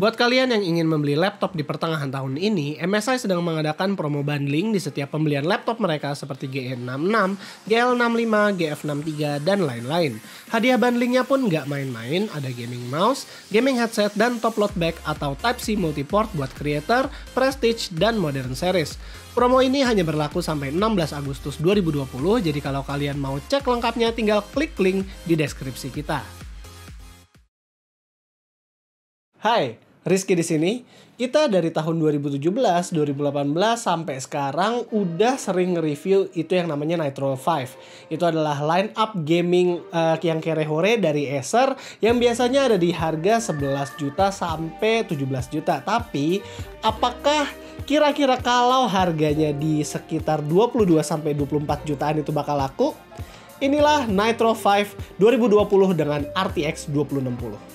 Buat kalian yang ingin membeli laptop di pertengahan tahun ini, MSI sedang mengadakan promo bundling di setiap pembelian laptop mereka seperti GE66, GL65, GF63, dan lain-lain. Hadiah bundlingnya pun nggak main-main, ada gaming mouse, gaming headset, dan top load back atau Type-C multiport buat creator, prestige, dan modern series. Promo ini hanya berlaku sampai 16 Agustus 2020, jadi kalau kalian mau cek lengkapnya tinggal klik link di deskripsi kita. Hai, Rizky di sini. Kita dari tahun 2017, 2018 sampai sekarang udah sering nge-review itu yang namanya Nitro 5. Itu adalah line up gaming yang kere-hore dari Acer yang biasanya ada di harga 11 juta sampai 17 juta. Tapi apakah kira-kira kalau harganya di sekitar 22 sampai 24 jutaan itu bakal laku? Inilah Nitro 5 2020 dengan RTX 2060.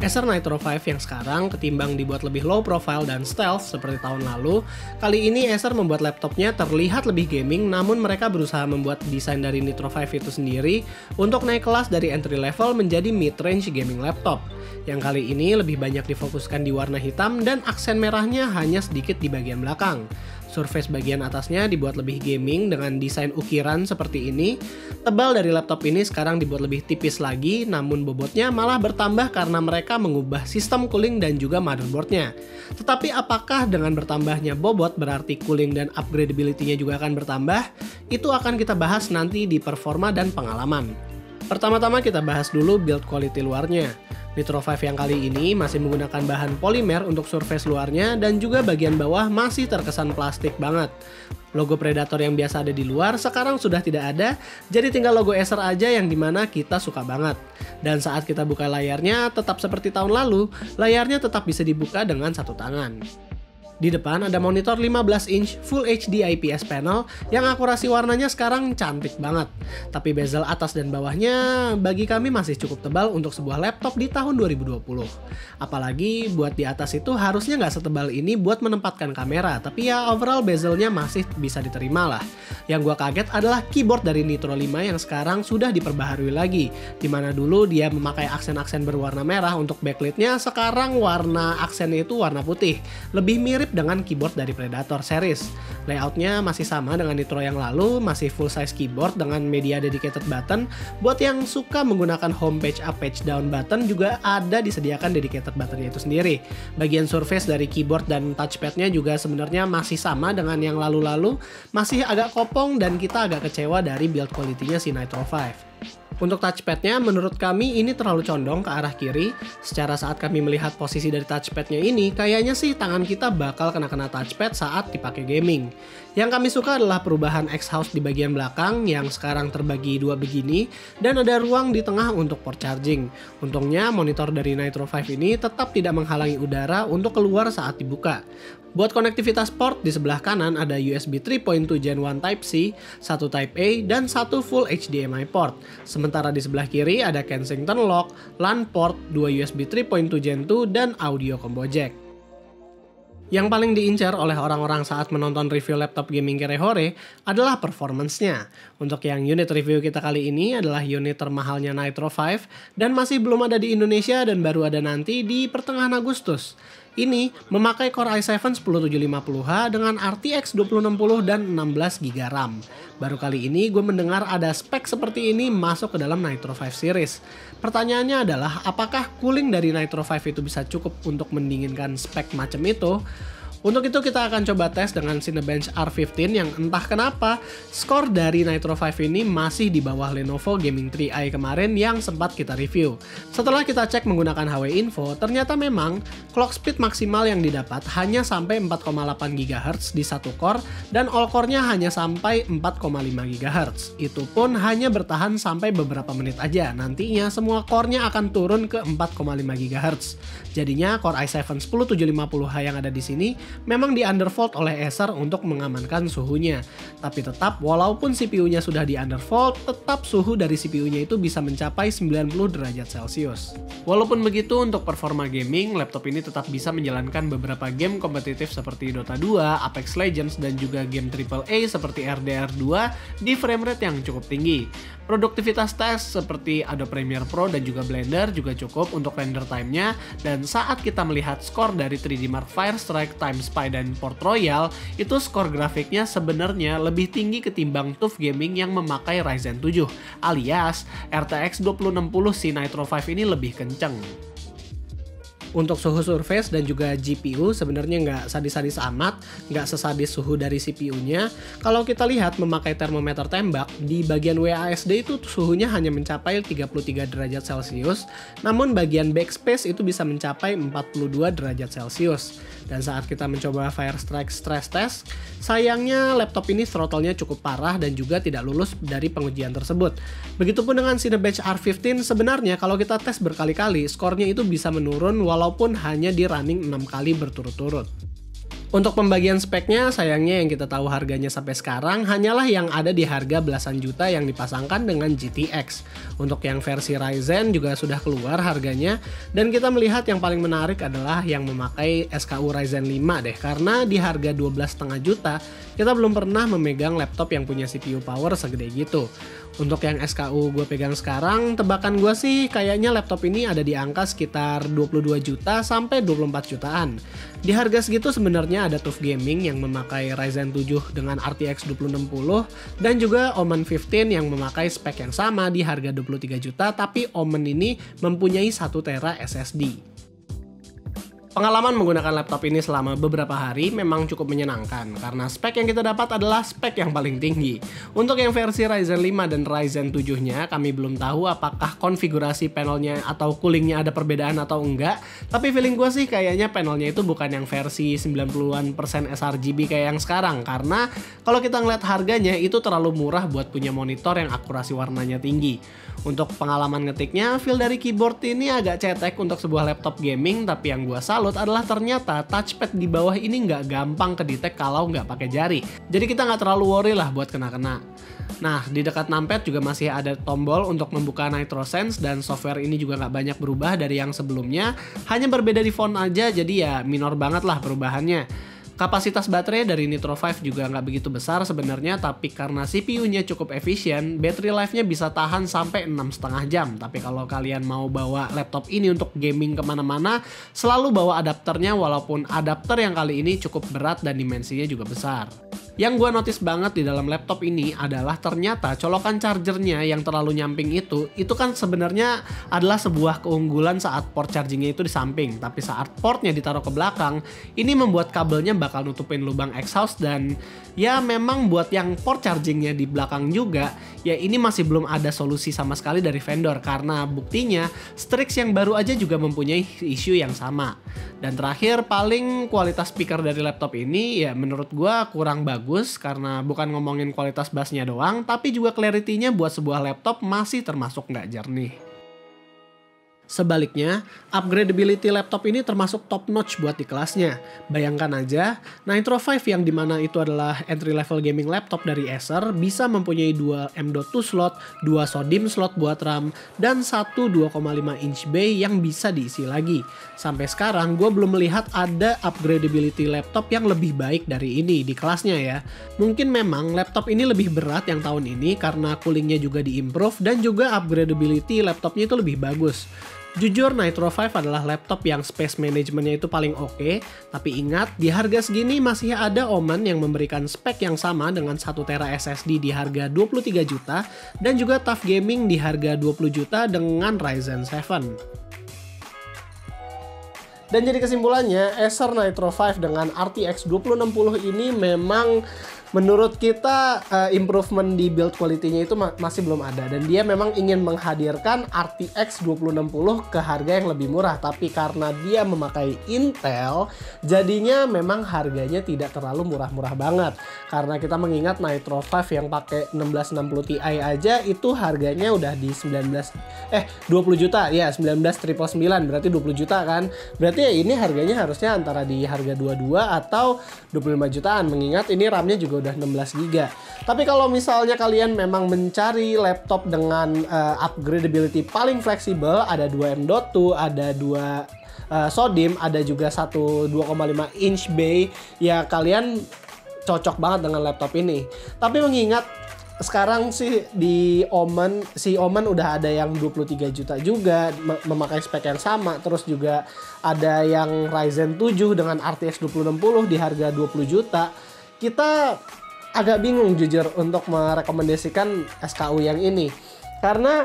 Acer Nitro 5 yang sekarang ketimbang dibuat lebih low profile dan stealth seperti tahun lalu, kali ini Acer membuat laptopnya terlihat lebih gaming, namun mereka berusaha membuat desain dari Nitro 5 itu sendiri untuk naik kelas dari entry level menjadi mid-range gaming laptop. Yang kali ini lebih banyak difokuskan di warna hitam dan aksen merahnya hanya sedikit di bagian belakang. Surface bagian atasnya dibuat lebih gaming dengan desain ukiran seperti ini. Tebal dari laptop ini sekarang dibuat lebih tipis lagi, namun bobotnya malah bertambah karena mereka mengubah sistem cooling dan juga motherboardnya. Tetapi apakah dengan bertambahnya bobot berarti cooling dan upgradability-nya juga akan bertambah? Itu akan kita bahas nanti di performa dan pengalaman. Pertama-tama kita bahas dulu build quality luarnya. Nitro 5 yang kali ini masih menggunakan bahan polimer untuk surface luarnya dan juga bagian bawah masih terkesan plastik banget. Logo Predator yang biasa ada di luar sekarang sudah tidak ada, jadi tinggal logo Acer aja yang dimana kita suka banget. Dan saat kita buka layarnya tetap seperti tahun lalu, layarnya tetap bisa dibuka dengan satu tangan. Di depan ada monitor 15 inch Full HD IPS panel yang akurasi warnanya sekarang cantik banget. Tapi bezel atas dan bawahnya bagi kami masih cukup tebal untuk sebuah laptop di tahun 2020. Apalagi buat di atas itu harusnya nggak setebal ini buat menempatkan kamera, tapi ya overall bezelnya masih bisa diterima lah. Yang gua kaget adalah keyboard dari Nitro 5 yang sekarang sudah diperbaharui lagi. Dimana dulu dia memakai aksen-aksen berwarna merah untuk backlightnya, sekarang warna aksennya itu warna putih. Lebih mirip dengan keyboard dari Predator series. Layoutnya masih sama dengan Nitro yang lalu, masih full size keyboard dengan media dedicated button. Buat yang suka menggunakan home page up, page down button juga ada disediakan dedicated buttonnya itu sendiri. Bagian surface dari keyboard dan touchpadnya juga sebenarnya masih sama dengan yang lalu-lalu, masih agak kopong dan kita agak kecewa dari build quality-nya si Nitro 5. Untuk touchpadnya, menurut kami ini terlalu condong ke arah kiri. Secara saat kami melihat posisi dari touchpadnya ini, kayaknya sih tangan kita bakal kena touchpad saat dipakai gaming. Yang kami suka adalah perubahan X-house di bagian belakang yang sekarang terbagi dua begini, dan ada ruang di tengah untuk port charging. Untungnya monitor dari Nitro 5 ini tetap tidak menghalangi udara untuk keluar saat dibuka. Buat konektivitas port, di sebelah kanan ada USB 3.2 Gen 1 Type-C, satu Type-A, dan satu full HDMI port. Sementara di sebelah kiri ada Kensington lock, LAN port, 2 USB 3.2 Gen 2, dan audio combo jack. Yang paling diincar oleh orang-orang saat menonton review laptop gaming kere-hore adalah performance-nya. Untuk yang unit review kita kali ini adalah unit termahalnya Nitro 5 dan masih belum ada di Indonesia dan baru ada nanti di pertengahan Agustus. Ini memakai Core i7 10750H dengan RTX 2060 dan 16GB RAM. Baru kali ini gue mendengar ada spek seperti ini masuk ke dalam Nitro 5 series. Pertanyaannya adalah apakah cooling dari Nitro 5 itu bisa cukup untuk mendinginkan spek macam itu? Untuk itu kita akan coba tes dengan Cinebench R15 yang entah kenapa skor dari Nitro 5 ini masih di bawah Lenovo Gaming 3i kemarin yang sempat kita review. Setelah kita cek menggunakan HW Info, ternyata memang clock speed maksimal yang didapat hanya sampai 4,8 GHz di satu core dan all core-nya hanya sampai 4,5 GHz. Itu pun hanya bertahan sampai beberapa menit aja. Nantinya semua core-nya akan turun ke 4,5 GHz. Jadinya Core i7 10750H yang ada di sini memang di undervolt oleh Acer untuk mengamankan suhunya. Tapi tetap walaupun CPU-nya sudah di undervolt, tetap suhu dari CPU-nya itu bisa mencapai 90 derajat Celcius. Walaupun begitu, untuk performa gaming, laptop ini tetap bisa menjalankan beberapa game kompetitif seperti Dota 2, Apex Legends, dan juga game AAA seperti RDR 2 di frame rate yang cukup tinggi. Produktivitas tes seperti Adobe Premiere Pro dan juga Blender juga cukup untuk render time-nya, dan saat kita melihat skor dari 3D Mark Firestrike, Time Spy, dan Port Royal, itu skor grafiknya sebenarnya lebih tinggi ketimbang TUF Gaming yang memakai Ryzen 7, alias RTX 2060 si Nitro 5 ini lebih kenceng. Untuk suhu surface dan juga GPU sebenarnya nggak sadis-sadis amat, nggak sesadis suhu dari CPU-nya. Kalau kita lihat memakai termometer tembak, di bagian WASD itu suhunya hanya mencapai 33 derajat Celcius, namun bagian backspace itu bisa mencapai 42 derajat Celcius. Dan saat kita mencoba Firestrike stress test, sayangnya laptop ini throttle-nya cukup parah dan juga tidak lulus dari pengujian tersebut. Begitupun dengan Cinebench R15, sebenarnya kalau kita tes berkali-kali, skornya itu bisa menurun walaupun hanya di running 6 kali berturut-turut. Untuk pembagian speknya, sayangnya yang kita tahu harganya sampai sekarang hanyalah yang ada di harga belasan juta yang dipasangkan dengan GTX. Untuk yang versi Ryzen juga sudah keluar harganya, dan kita melihat yang paling menarik adalah yang memakai SKU Ryzen 5 deh, karena di harga 12,5 juta kita belum pernah memegang laptop yang punya CPU power segede gitu. Untuk yang SKU gue pegang sekarang, tebakan gue sih kayaknya laptop ini ada di angka sekitar 22 juta sampai 24 jutaan. Di harga segitu sebenarnya ada TUF Gaming yang memakai Ryzen 7 dengan RTX 2060 dan juga Omen 15 yang memakai spek yang sama di harga 23 juta, tapi Omen ini mempunyai 1 tera SSD. Pengalaman menggunakan laptop ini selama beberapa hari memang cukup menyenangkan karena spek yang kita dapat adalah spek yang paling tinggi. Untuk yang versi Ryzen 5 dan Ryzen 7-nya, kami belum tahu apakah konfigurasi panelnya atau coolingnya ada perbedaan atau enggak, tapi feeling gue sih kayaknya panelnya itu bukan yang versi 90% sRGB kayak yang sekarang, karena kalau kita ngeliat harganya itu terlalu murah buat punya monitor yang akurasi warnanya tinggi. Untuk pengalaman ngetiknya, feel dari keyboard ini agak cetek untuk sebuah laptop gaming, tapi yang gue salut adalah ternyata touchpad di bawah ini nggak gampang kedetek kalau nggak pakai jari. Jadi kita nggak terlalu worry lah buat kena-kena. Nah, di dekat numpad juga masih ada tombol untuk membuka NitroSense, dan software ini juga nggak banyak berubah dari yang sebelumnya, hanya berbeda di font aja, jadi ya minor banget lah perubahannya. Kapasitas baterai dari Nitro 5 juga nggak begitu besar sebenarnya, tapi karena CPU-nya cukup efisien, battery life-nya bisa tahan sampai 6,5 jam. Tapi kalau kalian mau bawa laptop ini untuk gaming kemana-mana, selalu bawa adapternya, walaupun adapter yang kali ini cukup berat dan dimensinya juga besar. Yang gue notice banget di dalam laptop ini adalah ternyata colokan chargernya yang terlalu nyamping itu kan sebenarnya adalah sebuah keunggulan saat port chargingnya itu di samping. Tapi saat portnya ditaruh ke belakang, ini membuat kabelnya bakal nutupin lubang exhaust, dan ya memang buat yang port chargingnya di belakang juga, ya ini masih belum ada solusi sama sekali dari vendor, karena buktinya Strix yang baru aja juga mempunyai isu yang sama. Dan terakhir, paling kualitas speaker dari laptop ini ya menurut gue kurang bagus, karena bukan ngomongin kualitas bassnya doang, tapi juga clarity-nya buat sebuah laptop masih termasuk nggak jernih. Sebaliknya, upgradability laptop ini termasuk top notch buat di kelasnya. Bayangkan aja, Nitro 5 yang dimana itu adalah entry level gaming laptop dari Acer bisa mempunyai 2 M.2 slot, 2 SODIMM slot buat RAM, dan 1 2,5 inch bay yang bisa diisi lagi. Sampai sekarang gue belum melihat ada upgradability laptop yang lebih baik dari ini di kelasnya ya. Mungkin memang laptop ini lebih berat yang tahun ini karena coolingnya juga diimprove, dan juga upgradability laptopnya itu lebih bagus. Jujur, Nitro 5 adalah laptop yang space managementnya itu paling oke, tapi ingat, di harga segini masih ada Omen yang memberikan spek yang sama dengan 1 tera SSD di harga 23 juta, dan juga TUF Gaming di harga 20 juta dengan Ryzen 7. Dan jadi kesimpulannya, Acer Nitro 5 dengan RTX 2060 ini memang menurut kita improvement di build quality-nya itu masih belum ada, dan dia memang ingin menghadirkan RTX 2060 ke harga yang lebih murah, tapi karena dia memakai Intel jadinya memang harganya tidak terlalu murah-murah banget. Karena kita mengingat Nitro 5 yang pakai 1660 Ti aja itu harganya udah di 20 juta ya, 19,999 berarti 20 juta kan. Berarti ya ini harganya harusnya antara di harga 22 atau 25 jutaan, mengingat ini RAM-nya juga udah 16 GB. Tapi kalau misalnya kalian memang mencari laptop dengan upgradability paling fleksibel, ada 2 M.2, ada 2 SODIMM, ada juga satu 2,5 inch bay, ya kalian cocok banget dengan laptop ini. Tapi mengingat sekarang sih di Omen udah ada yang 23 juta juga memakai spek yang sama, terus juga ada yang Ryzen 7 dengan RTX 2060 di harga 20 juta. Kita agak bingung jujur untuk merekomendasikan SKU yang ini, karena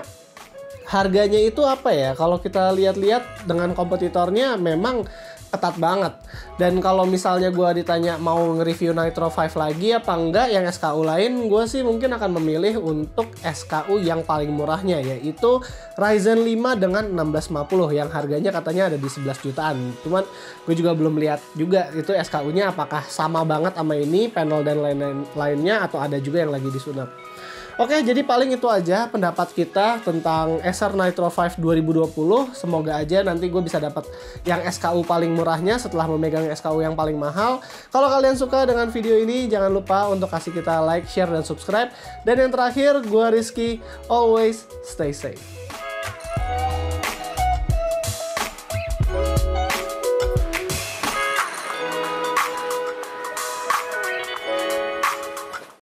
harganya itu apa ya, kalau kita lihat-lihat dengan kompetitornya memang ketat banget. Dan kalau misalnya gue ditanya mau nge-review Nitro 5 lagi apa enggak yang SKU lain, gue sih mungkin akan memilih untuk SKU yang paling murahnya, yaitu Ryzen 5 dengan 1650 yang harganya katanya ada di 11 jutaan. Cuman gue juga belum lihat juga itu SKU-nya apakah sama banget sama ini, panel dan lain-lainnya, atau ada juga yang lagi disunat. Oke, jadi paling itu aja pendapat kita tentang Acer Nitro 5 2020. Semoga aja nanti gue bisa dapat yang SKU paling murahnya setelah memegang SKU yang paling mahal. Kalau kalian suka dengan video ini, jangan lupa untuk kasih kita like, share, dan subscribe. Dan yang terakhir, gue Rizky, always stay safe.